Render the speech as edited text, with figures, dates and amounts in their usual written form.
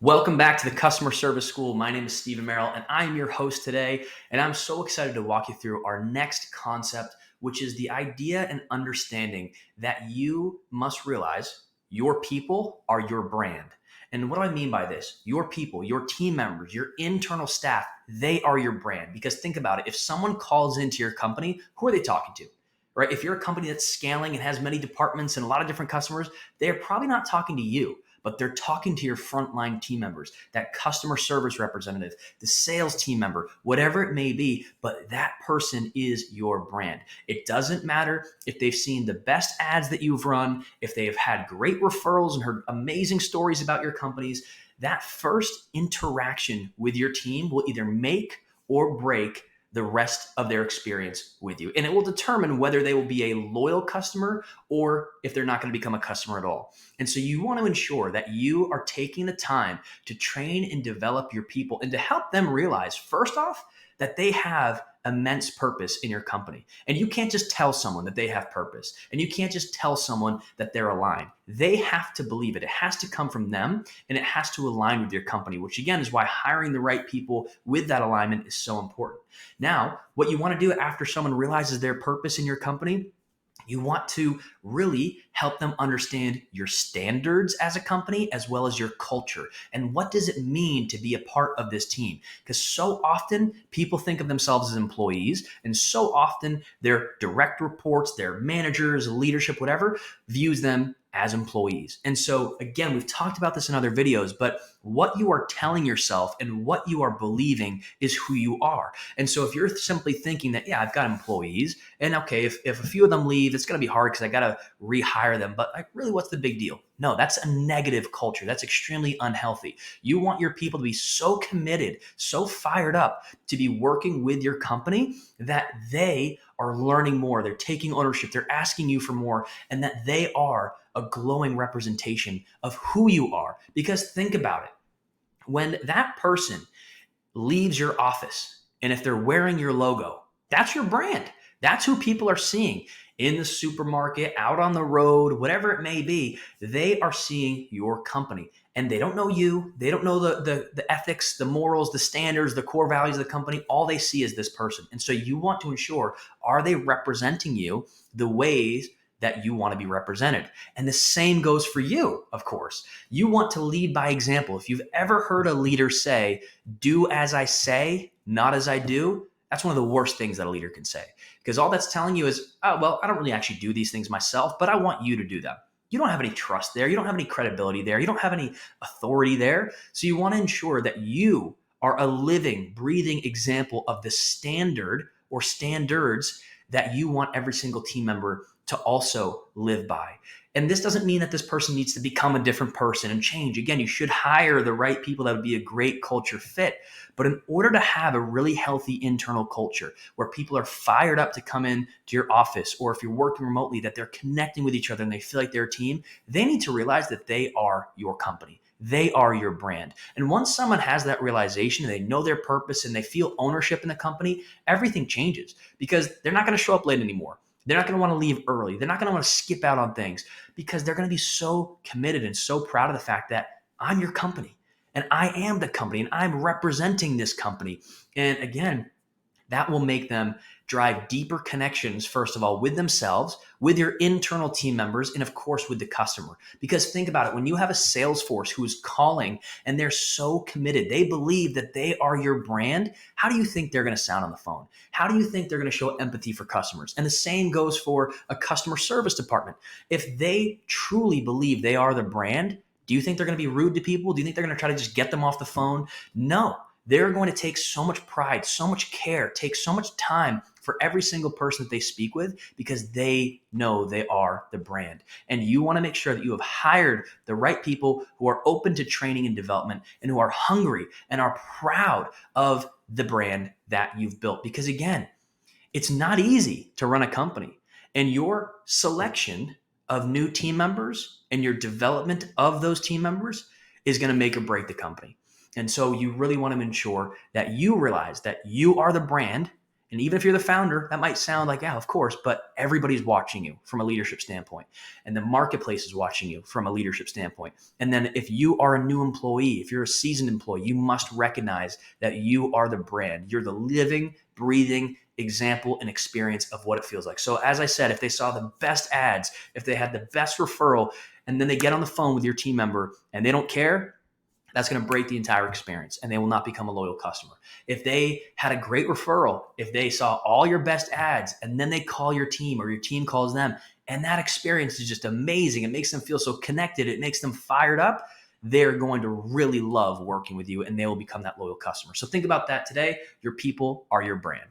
Welcome back to the Customer Service School. My name is Stephen Merrill, and I am your host today. And I'm so excited to walk you through our next concept, which is the idea and understanding that you must realize your people are your brand. And what do I mean by this? Your people, your team members, your internal staff, they are your brand. Because think about it. If someone calls into your company, who are they talking to? Right? If you're a company that's scaling and has many departments and a lot of different customers, they're probably not talking to you, but they're talking to your frontline team members, that customer service representative, the sales team member, whatever it may be, but that person is your brand. It doesn't matter if they've seen the best ads that you've run, if they have had great referrals and heard amazing stories about your companies. That first interaction with your team will either make or break the rest of their experience with you. And it will determine whether they will be a loyal customer or if they're not going to become a customer at all. And so you want to ensure that you are taking the time to train and develop your people and to help them realize, first off, that they have immense purpose in your company. And you can't just tell someone that they have purpose. And you can't just tell someone that they're aligned. They have to believe it. It has to come from them, and it has to align with your company, which again is why hiring the right people with that alignment is so important. Now, what you want to do after someone realizes their purpose in your company, you want to really help them understand your standards as a company as well as your culture. And what does it mean to be a part of this team? Because so often people think of themselves as employees, and so often their direct reports, their managers, leadership, whatever, views them as employees. And so again, we've talked about this in other videos, but what you are telling yourself and what you are believing is who you are. And so if you're simply thinking that, yeah, I've got employees, and okay, if a few of them leave, it's going to be hard because I got to rehire them, but like, really, what's the big deal? No, that's a negative culture. That's extremely unhealthy. You want your people to be so committed, so fired up to be working with your company that they are learning more. They're taking ownership. They're asking you for more, and that they are a glowing representation of who you are. Because think about it. When that person leaves your office, and if they're wearing your logo, that's your brand. That's who people are seeing in the supermarket, out on the road, whatever it may be. They are seeing your company, and they don't know you. They don't know the ethics, the morals, the standards, the core values of the company. All they see is this person. And so you want to ensure, are they representing you the ways that you want to be represented? And the same goes for you, of course. You want to lead by example. If you've ever heard a leader say, do as I say, not as I do, that's one of the worst things that a leader can say. Because all that's telling you is, oh, well, I don't really actually do these things myself, but I want you to do them. You don't have any trust there. You don't have any credibility there. You don't have any authority there. So you want to ensure that you are a living, breathing example of the standard or standards that you want every single team member to also live by. And this doesn't mean that this person needs to become a different person and change. Again, you should hire the right people that would be a great culture fit. But in order to have a really healthy internal culture where people are fired up to come in to your office, or if you're working remotely, that they're connecting with each other and they feel like they're a team, they need to realize that they are your company. They are your brand. And once someone has that realization, and they know their purpose and they feel ownership in the company, everything changes because they're not going to show up late anymore. They're not going to want to leave early. They're not going to want to skip out on things because they're going to be so committed and so proud of the fact that I'm your company and I am the company and I'm representing this company. And again, that will make them drive deeper connections, first of all, with themselves, with your internal team members, and of course, with the customer. Because think about it, when you have a sales force who is calling and they're so committed, they believe that they are your brand, how do you think they're going to sound on the phone? How do you think they're going to show empathy for customers? And the same goes for a customer service department. If they truly believe they are the brand, do you think they're going to be rude to people? Do you think they're going to try to just get them off the phone? No. They're going to take so much pride, so much care, take so much time for every single person that they speak with because they know they are the brand. And you want to make sure that you have hired the right people who are open to training and development and who are hungry and are proud of the brand that you've built. Because again, it's not easy to run a company, and your selection of new team members and your development of those team members is going to make or break the company. And so you really want to ensure that you realize that you are the brand And even if you're the founder, that might sound like, yeah, of course, but everybody's watching you from a leadership standpoint. And the marketplace is watching you from a leadership standpoint. And then if you are a new employee, if you're a seasoned employee, you must recognize that you are the brand. You're the living, breathing example and experience of what it feels like. So as I said, if they saw the best ads, if they had the best referral, and then they get on the phone with your team member and they don't care, that's going to break the entire experience and they will not become a loyal customer. If they had a great referral, if they saw all your best ads and then they call your team or your team calls them, and that experience is just amazing, it makes them feel so connected, it makes them fired up, they're going to really love working with you and they will become that loyal customer. So think about that today. Your people are your brand.